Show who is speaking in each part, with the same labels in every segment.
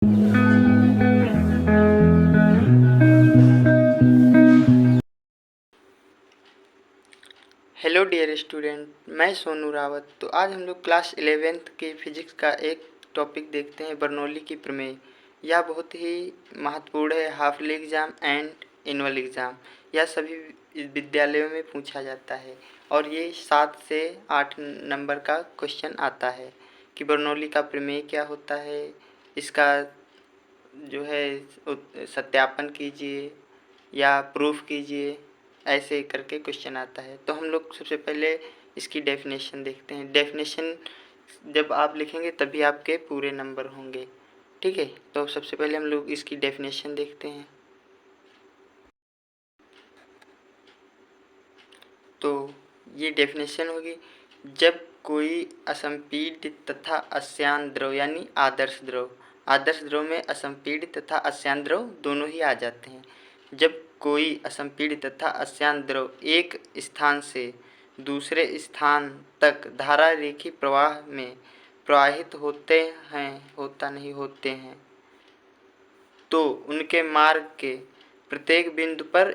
Speaker 1: Hello dear student, मैं सोनू रावत। तो आज हम लोग क्लास 11th के फिजिक्स का एक टॉपिक देखते हैं, बर्नौली की प्रमेय। यह बहुत ही महत्वपूर्ण है। Half yearly exam and annual exam यह सभी विद्यालयों में पूछा जाता है और ये 7 से 8 नंबर का क्वेश्चन आता है कि बर्नौली का प्रमेय क्या होता है, इसका जो है सत्यापन कीजिए या प्रूफ कीजिए, ऐसे करके क्वेश्चन आता है। तो हम लोग सबसे पहले इसकी डेफिनेशन देखते हैं। डेफिनेशन जब आप लिखेंगे तभी आपके पूरे नंबर होंगे, ठीक है। तो सबसे पहले हम लोग इसकी डेफिनेशन देखते हैं। तो ये डेफिनेशन होगी, जब कोई असंपीड्य तथा अश्यान द्रव यानी आदर्श द्रव में असंपीड्य तथा अश्यान द्रव दोनों ही आ जाते हैं। जब कोई असंपीड्य तथा अश्यान द्रव एक स्थान से दूसरे स्थान तक धारा रेखी प्रवाह में प्रवाहित होते हैं तो उनके मार्ग के प्रत्येक बिंदु पर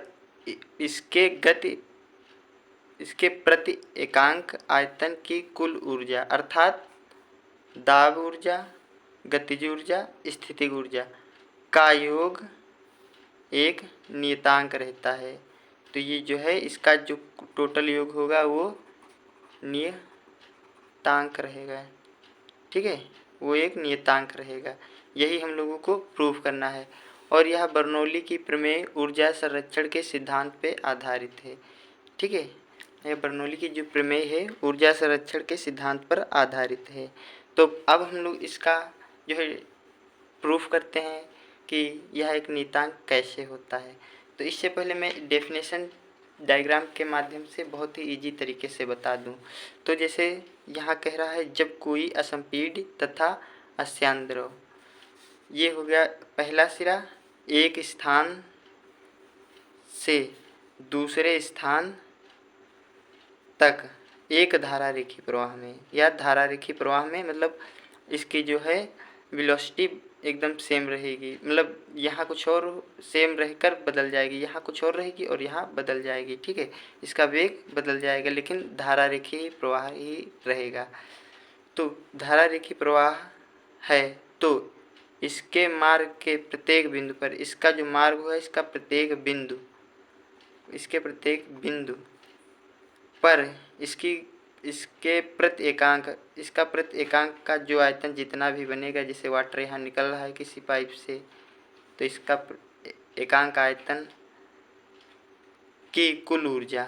Speaker 1: इसके प्रति एकांक आयतन की कुल ऊर्जा अर्थात दाब ऊर्जा, गतिज ऊर्जा, स्थितिज ऊर्जा का योग एक नियतांक रहता है। तो ये जो है इसका जो टोटल योग होगा वो नियतांक रहेगा, ठीक है। वो एक नियतांक रहेगा। यही हम लोगों को प्रूफ करना है और यह बर्नौली की प्रमेय ऊर्जा संरक्षण के सिद्धांत पे आधारित है, ठीक है। यह बर्नौली की जो प्रमेय है ऊर्जा संरक्षण के सिद्धांत पर आधारित है। तो अब हम लोग इसका जो है प्रूफ करते हैं कि यह एक नियतांक कैसे होता है। तो इससे पहले मैं डेफिनेशन डायग्राम के माध्यम से बहुत ही इजी तरीके से बता दूं। तो जैसे यहाँ कह रहा है, जब कोई असंपीड्य तथा अश्यान द्रव, ये हो गया पहला सिरा, एक स्थान से दूसरे स्थान तक एक धारा रेखी प्रवाह में, या धारा रेखी प्रवाह में मतलब इसकी जो है वेलोसिटी एकदम सेम रहेगी, मतलब यहाँ कुछ और सेम रहकर बदल जाएगी, यहाँ कुछ और रहेगी और यहाँ बदल जाएगी, ठीक है। इसका वेग बदल जाएगा लेकिन धारा रेखी प्रवाह ही रहेगा। तो धारा रेखी प्रवाह है तो इसके मार्ग के प्रत्येक बिंदु पर, इसका जो मार्ग हुआ इसके प्रत्येक बिंदु पर इसके प्रति एकांक का जो आयतन जितना भी बनेगा, जैसे वाटर यहाँ निकल रहा है किसी पाइप से, तो इसका एकांक आयतन की कुल ऊर्जा,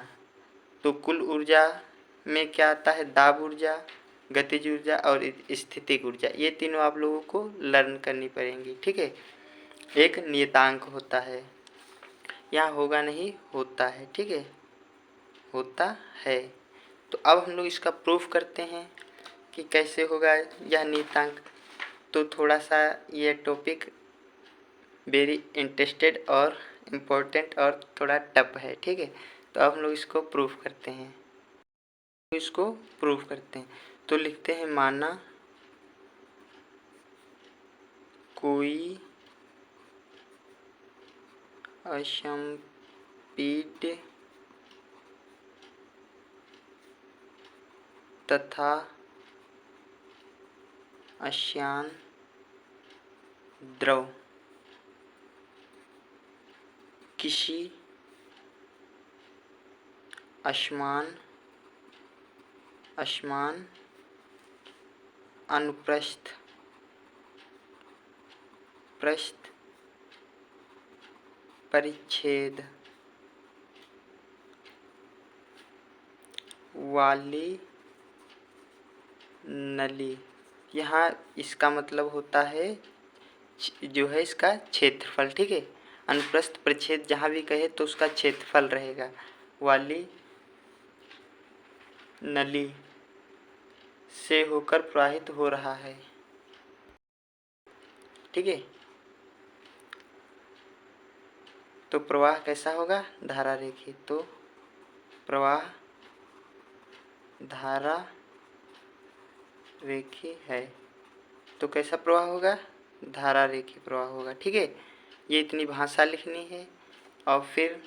Speaker 1: तो कुल ऊर्जा में क्या आता है, दाब ऊर्जा, गतिज ऊर्जा और स्थितिक ऊर्जा। ये तीनों आप लोगों को लर्न करनी पड़ेंगी, ठीक है। एक नियतांक होता है, यहाँ होगा नहीं, होता है, ठीक है, होता है। तो अब हम लोग इसका प्रूफ करते हैं कि कैसे होगा यह नियतांक। तो थोड़ा सा ये टॉपिक वेरी इंटरेस्टेड और इम्पोर्टेंट और थोड़ा टफ है, ठीक है। तो अब हम लोग इसको प्रूफ करते हैं। तो लिखते हैं, माना कोई असंपीड्य तथा अश्यान द्रव किसी असमान अनुप्रस्थ परिच्छेद वाली नली, यहाँ इसका मतलब होता है जो है इसका क्षेत्रफल, ठीक है। अनुप्रस्थ परिच्छेद जहाँ भी कहे तो उसका क्षेत्रफल रहेगा, वाली नली से होकर प्रवाहित हो रहा है, ठीक है। तो प्रवाह कैसा होगा, धारा रेखी। तो प्रवाह धारा रेखी है तो कैसा प्रवाह होगा, धारा रेखीय प्रवाह होगा। ठीक है, ये इतनी भाषा लिखनी है। और फिर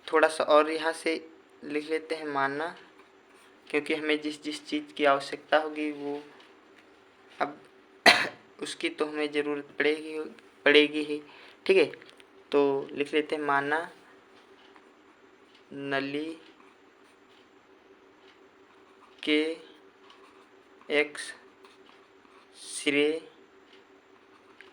Speaker 1: थोड़ा सा और यहाँ से लिख लेते हैं मानना, क्योंकि हमें जिस जिस चीज़ की आवश्यकता होगी वो अब उसकी तो हमें ज़रूरत पड़ेगी ही। ठीक है, तो लिख लेते हैं माना नली के एक्स सिरे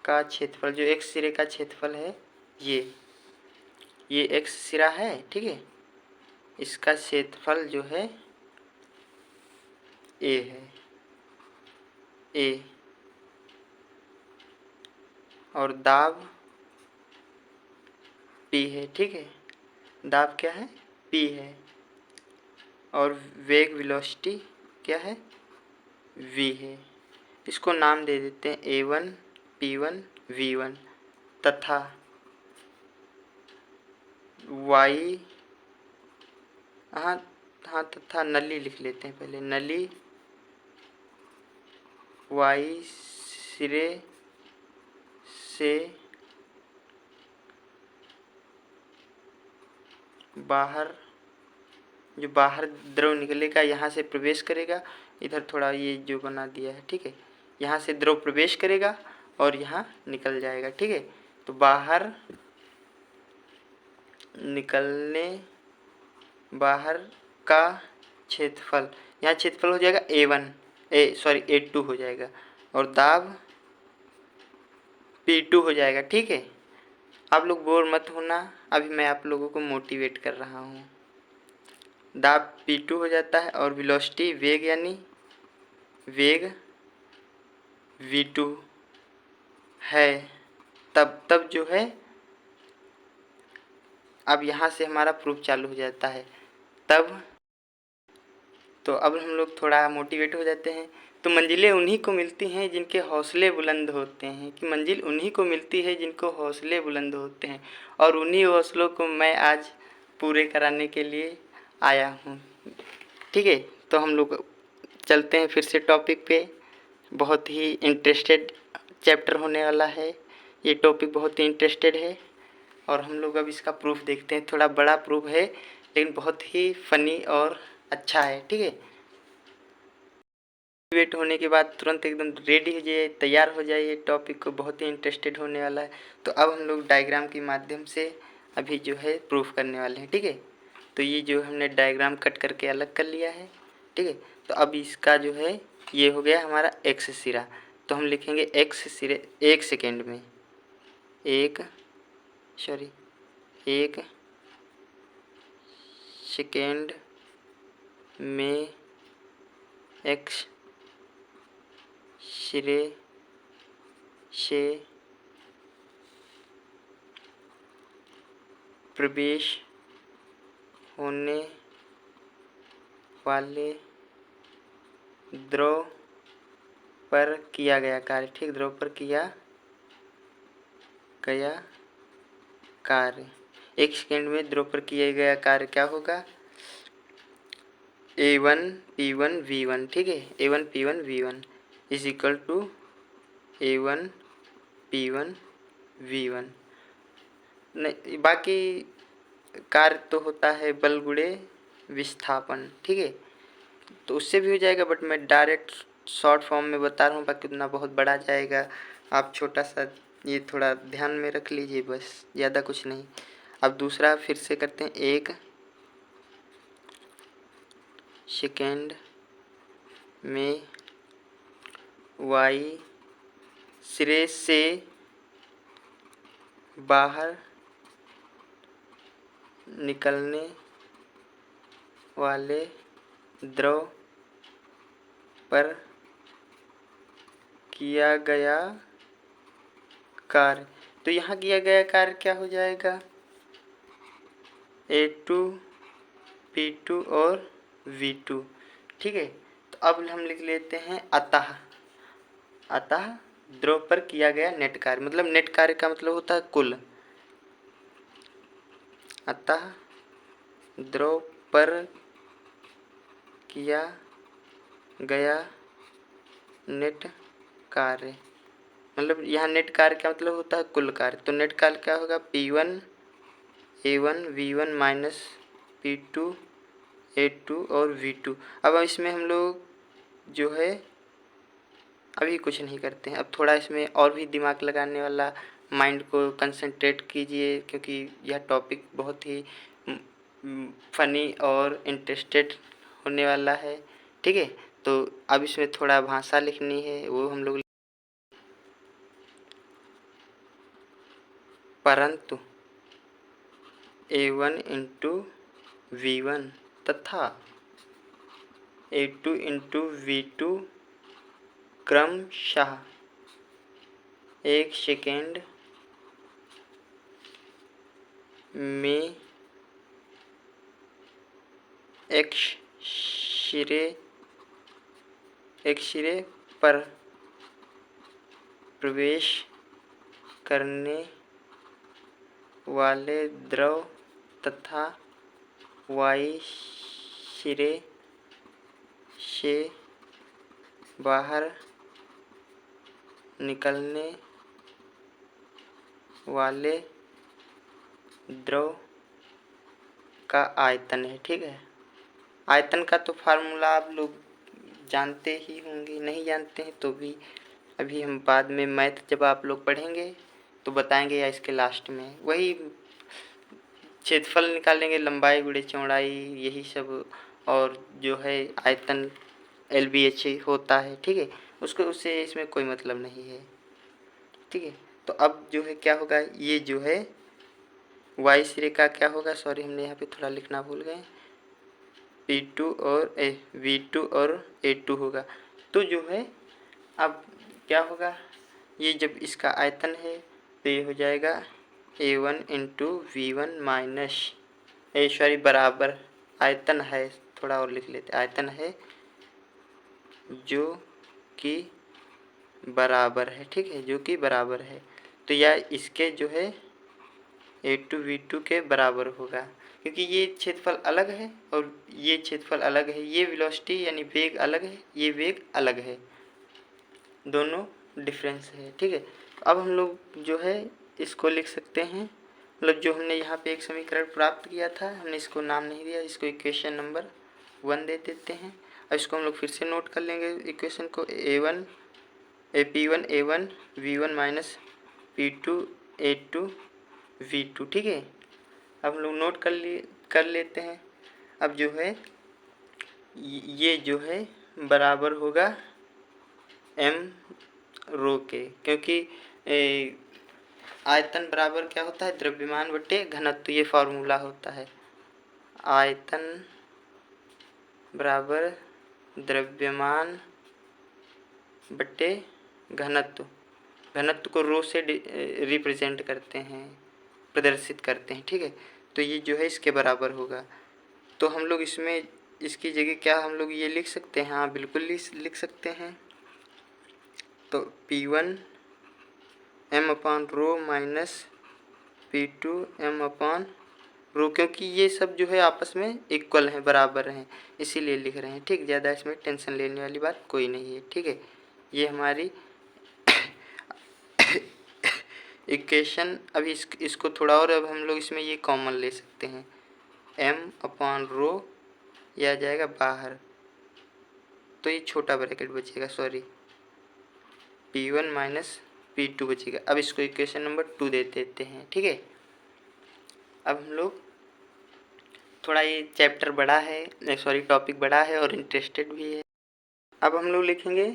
Speaker 1: का क्षेत्रफल, जो एक्स सिरे का क्षेत्रफल है ये एक्स सिरा है। ठीक है, इसका क्षेत्रफल जो है ए है, ए, और दाब पी है। ठीक है, दाब क्या है, पी है, और वेग वेलोसिटी क्या है, वी है। इसको नाम दे देते हैं A1 P1 V1 तथा y, हाँ तथा नली लिख लेते हैं पहले, नली y सिरे से बाहर, जो बाहर द्रव निकलेगा यहाँ से प्रवेश करेगा, इधर थोड़ा ये जो बना दिया है। ठीक है, यहाँ से द्रव प्रवेश करेगा और यहाँ निकल जाएगा। ठीक है, तो बाहर निकलने, बाहर का क्षेत्रफल, यहाँ क्षेत्रफल हो जाएगा A2 हो जाएगा, और दाब P2 हो जाएगा। ठीक है, आप लोग बोर मत होना, अभी मैं आप लोगों को मोटिवेट कर रहा हूँ। दाब P2 हो जाता है और वेलोसिटी, वेग यानी वेग V2 है। तब जो है, अब यहाँ से हमारा प्रूफ चालू हो जाता है। तब तो अब हम लोग थोड़ा मोटिवेट हो जाते हैं। तो मंजिलें उन्हीं को मिलती हैं जिनके हौसले बुलंद होते हैं, कि मंजिल उन्हीं को मिलती है जिनको हौसले बुलंद होते हैं, और उन्हीं हौसलों को मैं आज पूरे कराने के लिए आया हूँ। ठीक है, तो हम लोग चलते हैं फिर से टॉपिक पे। बहुत ही इंटरेस्टेड चैप्टर होने वाला है, ये टॉपिक बहुत ही इंटरेस्टेड है, और हम लोग अब इसका प्रूफ देखते हैं। थोड़ा बड़ा प्रूफ है लेकिन बहुत ही फनी और अच्छा है। ठीक है, मोटिवेट होने के बाद तुरंत एकदम रेडी हो जाइए, तैयार हो जाइए, टॉपिक को बहुत ही इंटरेस्टेड होने वाला है। तो अब हम लोग डायग्राम के माध्यम से अभी जो है प्रूफ करने वाले हैं। ठीक है, तो ये जो हमने डायग्राम कट करके अलग कर लिया है। ठीक है, तो अब इसका जो है ये हो गया हमारा एक्स सिरा। तो हम लिखेंगे एक्स सिरे, एक सेकेंड में, एक सेकेंड में एक्स सिरे से प्रवेश होने वाले द्रव पर किया गया कार्य। ठीक, द्रव पर किया गया कार्य, एक सेकेंड में द्रव पर किया गया कार्य क्या होगा, A1 P1 V1। ठीक है, A1 P1 V1 is equal to A1 P1 V1। नहीं, बाकी कार्य तो होता है बल गुणे विस्थापन। ठीक है, तो उससे भी हो जाएगा, बट मैं डायरेक्ट शॉर्ट फॉर्म में बता रहा हूँ, बाकी उतना बहुत बड़ा जाएगा। आप छोटा सा ये थोड़ा ध्यान में रख लीजिए, बस, ज़्यादा कुछ नहीं। अब दूसरा फिर से करते हैं, एक सेकेंड में y सिरे से बाहर निकलने वाले द्रव पर किया गया कार्य। तो यहाँ किया गया कार्य क्या हो जाएगा, A2 P2 और V2। ठीक है, तो अब हम लिख लेते हैं अतः द्रव पर किया गया नेट कार्य, मतलब नेट कार्य का मतलब होता है कुल। अतः द्रव पर किया गया नेट कार्य मतलब यहाँ नेट कार्य का मतलब होता है कुल कार्य। तो नेट कार्य क्या होगा, P1 A1 V1 minus P2 A2 और V2। अब इसमें हम लोग जो है अभी कुछ नहीं करते हैं, अब थोड़ा इसमें और भी दिमाग लगाने वाला, माइंड को कंसंट्रेट कीजिए, क्योंकि यह टॉपिक बहुत ही फनी और इंटरेस्टेड होने वाला है। ठीक है, तो अब इसमें थोड़ा भाषा लिखनी है, वो हम लोग परंतु A1 इंटू V1 तथा A2 इंटू V2 क्रमशः 1 सेकेंड में एक्स सिरे पर प्रवेश करने वाले द्रव तथा y सिरे से बाहर निकलने वाले द्रव का आयतन है। ठीक है, आयतन का तो फार्मूला आप लोग जानते ही होंगे, नहीं जानते हैं तो भी अभी हम बाद में मैथ जब आप लोग पढ़ेंगे तो बताएंगे, या इसके लास्ट में वही क्षेत्रफल निकालेंगे, लंबाई गुणे चौड़ाई, यही सब, और जो है आयतन LBH होता है। ठीक है, उससे इसमें कोई मतलब नहीं है। ठीक है, तो अब जो है क्या होगा, ये जो है y सिरे का क्या होगा, सॉरी हमने यहाँ पे थोड़ा लिखना भूल गए, P2 और V2 और A2 होगा। तो जो है अब क्या होगा, ये जब इसका आयतन है तो ये हो जाएगा A1 into V1 minus sorry बराबर, आयतन है, थोड़ा और लिख लेते, आयतन है जो कि बराबर है। ठीक है, जो कि बराबर है, तो यह इसके जो है A2 V2 के बराबर होगा, क्योंकि ये क्षेत्रफल अलग है और ये क्षेत्रफल अलग है, ये वेलोसिटी यानी वेग अलग है, ये वेग अलग है, दोनों डिफरेंस है। ठीक है, अब हम लोग जो है इसको लिख सकते हैं, मतलब जो हमने यहाँ पे एक समीकरण प्राप्त किया था, हमने इसको नाम नहीं दिया, इसको इक्वेशन नंबर 1 दे देते हैं। अब इसको हम लोग फिर से नोट कर लेंगे इक्वेशन को, P1 A1 V1 minus P2 A2 V2। ठीक है, अब हम लोग नोट कर लेते हैं। अब जो है ये जो है बराबर होगा m रो के, क्योंकि आयतन बराबर क्या होता है, द्रव्यमान बटे घनत्व, ये फार्मूला होता है, आयतन बराबर द्रव्यमान बटे घनत्व, घनत्व को रो से रिप्रेजेंट करते हैं, प्रदर्शित करते हैं। ठीक है, तो ये जो है इसके बराबर होगा। तो हम लोग इसमें इसकी जगह क्या हम लोग ये लिख सकते हैं, हाँ बिल्कुल लिख सकते हैं। तो P1 m अपान रो माइनस P2 m अपान रो, क्योंकि ये सब जो है आपस में इक्वल हैं, बराबर हैं, इसीलिए लिख रहे हैं। ठीक, ज़्यादा इसमें टेंशन लेने वाली बात कोई नहीं है। ठीक है, ये हमारी इक्वेशन, अभी इसको थोड़ा और, अब हम लोग इसमें ये कॉमन ले सकते हैं, m अपान रो, यह आ जाएगा बाहर, तो ये छोटा ब्रैकेट बचेगा, सॉरी P1 माइनस P2 बचेगा। अब इसको इक्वेशन नंबर 2 दे देते हैं। ठीक है, अब हम लोग थोड़ा, ये चैप्टर बड़ा है, सॉरी टॉपिक बड़ा है और इंटरेस्टेड भी है। अब हम लोग लिखेंगे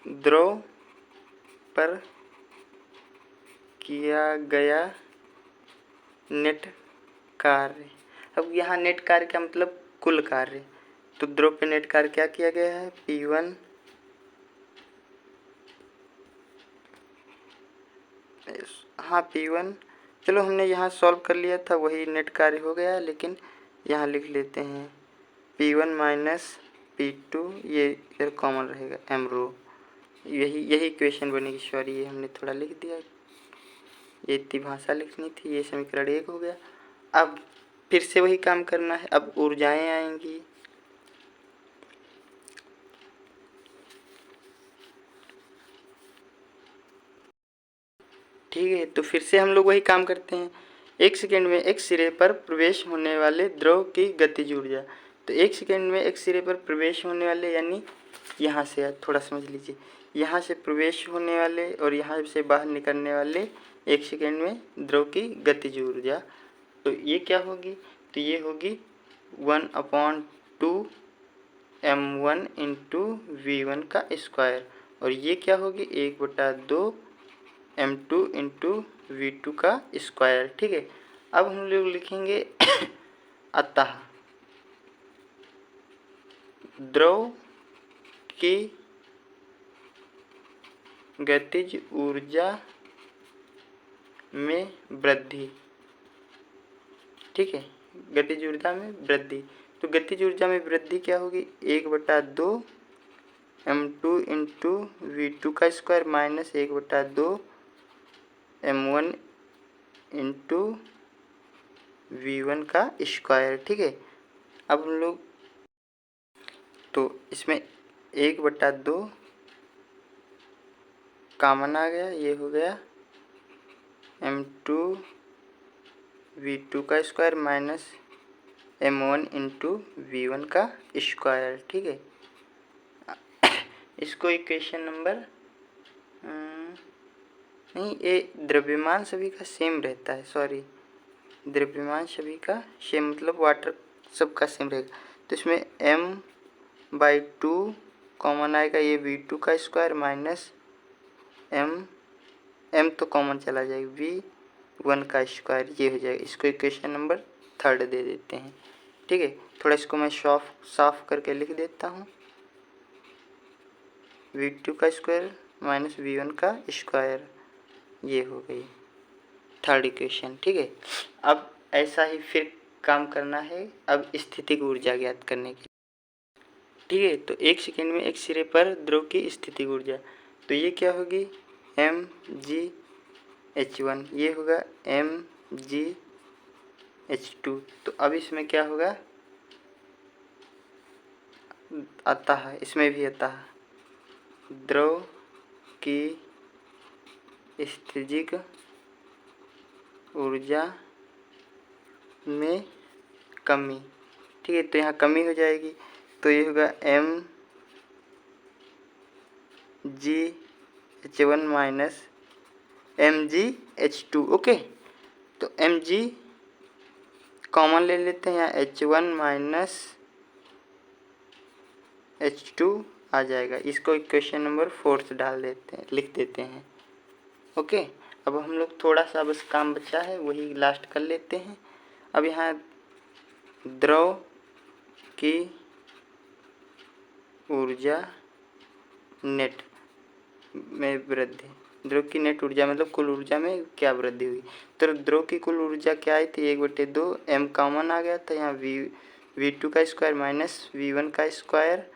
Speaker 1: द्रव पर किया गया नेट कार्य। अब यहाँ नेट कार्य का मतलब कुल कार्य, तो द्रव पे नेट कार्य क्या किया गया है, P1 हाँ P1, चलो हमने यहाँ सॉल्व कर लिया था, वही नेट कार्य हो गया, लेकिन यहाँ लिख लेते हैं P1 माइनस P2, ये इधर कॉमन रहेगा, m रो, यही इक्वेशन बनेगी। सॉरी ये हमने थोड़ा लिख दिया, ये इतनी भाषा लिखनी थी। ये समीकरण 1 हो गया। अब फिर से वही काम करना है, अब ऊर्जाएं आएंगी। ठीक है, तो फिर से हम लोग वही काम करते हैं। 1 सेकेंड में एक सिरे पर प्रवेश होने वाले द्रव की गतिज ऊर्जा। तो 1 सेकेंड में एक सिरे पर प्रवेश होने वाले यानी यहाँ से थोड़ा समझ लीजिए, यहाँ से प्रवेश होने वाले और यहाँ से बाहर निकलने वाले 1 सेकेंड में द्रव की गतिज ऊर्जा। तो ये क्या होगी, तो ये होगी 1/2 m1 इंटू v1 का स्क्वायर, और ये क्या होगी 1/2 m2 इंटू v2 का स्क्वायर। ठीक है, अब हम लोग लिखेंगे अतः द्रव की गतिज ऊर्जा में वृद्धि। ठीक है, गतिज ऊर्जा में वृद्धि। तो गतिज ऊर्जा में वृद्धि क्या होगी 1/2 m2 इंटू v2 का square minus 1/2 m1 into v1 का स्क्वायर। ठीक है, अब हम लोग तो इसमें 1/2 कॉमन आ गया, ये हो गया m2 v2 का square minus m1 into v1 का स्क्वायर। ठीक है, इसको इक्वेशन नंबर नहीं, ये द्रव्यमान सभी का सेम रहता है, सॉरी, द्रव्यमान सभी का सेम मतलब वाटर सबका सेम रहेगा। तो इसमें m/2 कॉमन आएगा, ये v2 का स्क्वायर माइनस m तो कॉमन चला जाएगा v1 का स्क्वायर, ये हो जाएगा। इसको इक्वेशन नंबर 3 दे देते हैं। ठीक है, थोड़ा इसको मैं साफ करके लिख देता हूँ, v2 का स्क्वायर माइनस v1 का स्क्वायर, ये हो गई 3rd इक्वेशन। ठीक है, अब ऐसा ही फिर काम करना है अब स्थितिक ऊर्जा ज्ञात करने के। ठीक है, तो 1 सेकेंड में एक सिरे पर द्रव की स्थितिक ऊर्जा, तो ये क्या होगी mgh1, ये होगा mgh2। तो अब इसमें क्या होगा अतः, इसमें भी अतः द्रव की स्थितिज ऊर्जा में कमी। ठीक है, तो यहाँ कमी हो जाएगी, तो ये होगा mgh1 माइनस mgh2। ओके, तो mg कॉमन ले लेते हैं, यहाँ h1 माइनस h2 आ जाएगा। इसको इक्वेशन नंबर 4 से डाल देते हैं, लिख देते हैं। ओके, अब हम लोग थोड़ा सा बस काम बचा है, वही लास्ट कर लेते हैं। अब यहाँ द्रव की ऊर्जा नेट में वृद्धि, द्रव की नेट ऊर्जा मतलब कुल ऊर्जा में क्या वृद्धि हुई। तो द्रव की कुल ऊर्जा क्या आई थी 1/2, m कॉमन आ गया था, यहाँ v2 का स्क्वायर माइनस v1 का square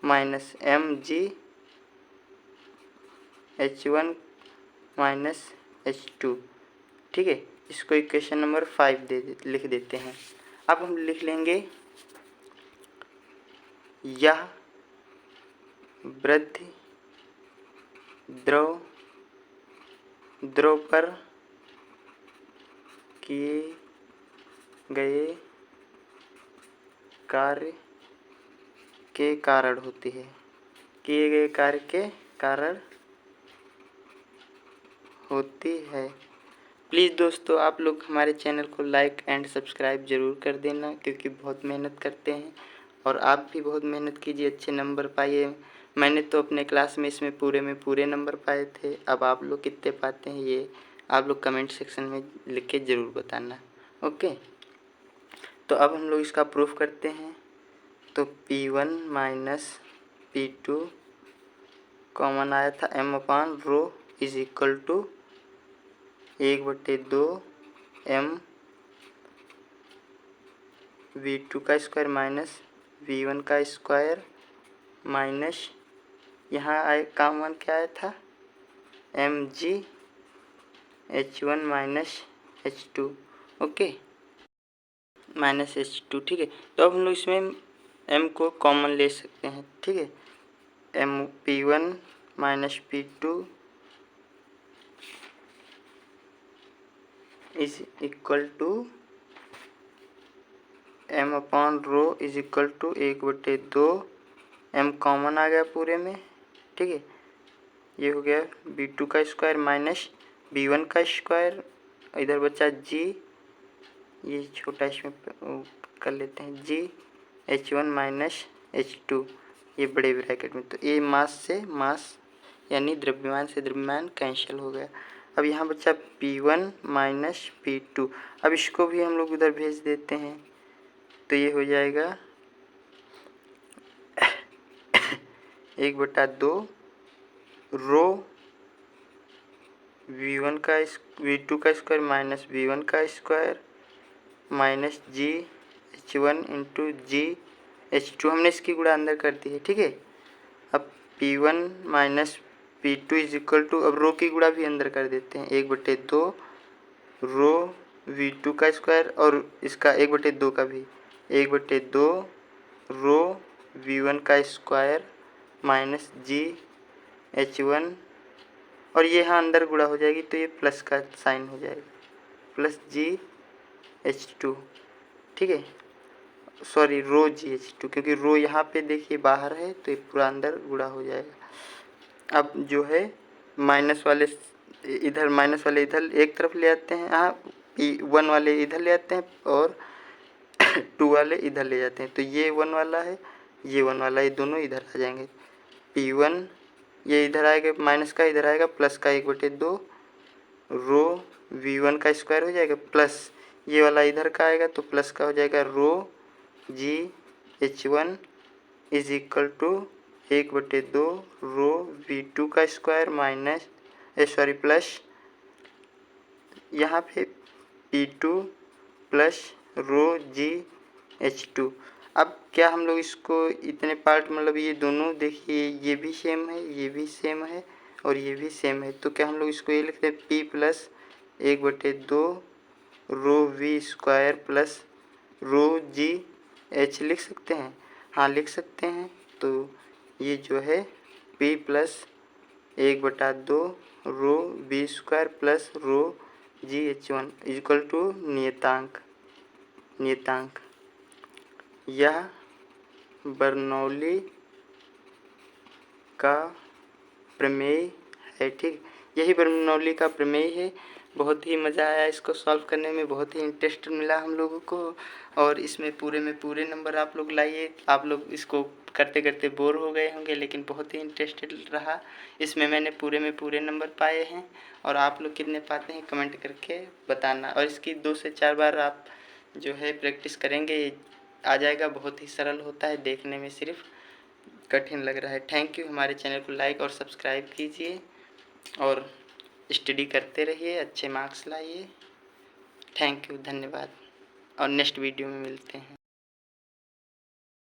Speaker 1: minus mgh1 minus h2। ठीक है, इसको इक्वेशन नंबर 5 लिख देते हैं। अब हम लिख लेंगे यह वृद्धि द्रव पर किए गए कार्य के कारण होती है, किए गए कार्य के कारण होती है। प्लीज़ दोस्तों, आप लोग हमारे चैनल को लाइक एंड सब्सक्राइब ज़रूर कर देना, क्योंकि बहुत मेहनत करते हैं और आप भी बहुत मेहनत कीजिए, अच्छे नंबर पाइए। मैंने तो अपने क्लास में इसमें पूरे में पूरे नंबर पाए थे, अब आप लोग कितने पाते हैं ये आप लोग कमेंट सेक्शन में लिख के ज़रूर बताना। ओके, तो अब हम लोग इसका प्रूफ करते हैं। तो P1 माइनस P2 कॉमन आया था, m/ρ is equal to 1/2 m v2 का स्क्वायर माइनस v1 का स्क्वायर माइनस यहाँ आए कॉमन क्या आया था mgh1 minus h2। Okay, minus h2। ठीक है, तो अब हम लोग इसमें m को कॉमन ले सकते हैं। ठीक है, m P1 minus P2 is equal to m upon rho is equal to 1/2, m common आ गया पूरे में, ठीक है। ये हो गया b2 का स्क्वायर माइनस b1 का स्क्वायर, इधर बचा g, ये छोटा इसमें कर लेते हैं g h1 माइनस h2, ये बड़े ब्रैकेट में। तो ये मास से मास यानी द्रव्यमान से द्रव्यमान कैंसिल हो गया। अब यहाँ बचा P1 माइनस P2, अब इसको भी हम लोग उधर भेज देते हैं, तो ये हो जाएगा 1/2 रो V2 का स्क्वायर माइनस V1 का स्क्वायर माइनस जी H1 इंटू जी H2, हमने इसकी गुणा अंदर कर दी है, ठीक है। अब P1 minus P2 is equal to, अब रो की गुणा भी अंदर कर देते हैं, 1/2 रो V2 का स्क्वायर और इसका 1/2 का भी 1/2 रो V1 का स्क्वायर माइनस जी H1, और ये यहाँ अंदर गुणा हो जाएगी तो ये प्लस का साइन हो जाएगा, प्लस जी H2, ठीक है। सॉरी रो जी H2, क्योंकि रो यहाँ पे देखिए बाहर है तो ये पूरा अंदर गुणा हो जाएगा। अब जो है माइनस वाले इधर एक तरफ ले आते हैं, यहाँ P1 वाले इधर ले आते हैं और 2 वाले इधर ले जाते हैं, तो ये 1 वाला है, ये 1 वाला, ये दोनों इधर आ जाएंगे। P1 ये इधर आएगा, माइनस का इधर आएगा, प्लस का 1/2 रो V1 का स्क्वायर हो जाएगा, प्लस ये वाला इधर का आएगा तो प्लस का हो जाएगा rho g H1 is equal to 1/2 rho V2 का स्क्वायर माइनस प्लस यहाँ पे P2 प्लस रो जी H2। अब क्या हम लोग इसको इतने पार्ट, मतलब ये दोनों देखिए ये भी सेम है, ये भी सेम है और ये भी सेम है, तो क्या हम लोग इसको ये लिखते हैं P plus 1/2 rho V square plus rho जी H लिख सकते हैं, हाँ लिख सकते हैं। तो ये जो है P plus 1/2 rho V square plus rho g H1 equal to नियतांक। यह बर्नौली का प्रमेय है, ठीक, यही बर्नौली का प्रमेय है। बहुत ही मज़ा आया इसको सॉल्व करने में, बहुत ही इंटरेस्ट मिला हम लोगों को, और इसमें पूरे में पूरे नंबर आप लोग लाइए। आप लोग इसको करते करते बोर हो गए होंगे, लेकिन बहुत ही इंटरेस्टेड रहा, इसमें मैंने पूरे में पूरे नंबर पाए हैं। और आप लोग कितने पाते हैं कमेंट करके बताना, और इसकी 2 से 4 बार आप जो है प्रैक्टिस करेंगे, आ जाएगा। बहुत ही सरल होता है, देखने में सिर्फ कठिन लग रहा है। Thank you. हमारे चैनल को लाइक और सब्सक्राइब कीजिए और स्टडी करते रहिए, अच्छे मार्क्स लाइए। थैंक यू, धन्यवाद, और नेक्स्ट वीडियो में मिलते हैं।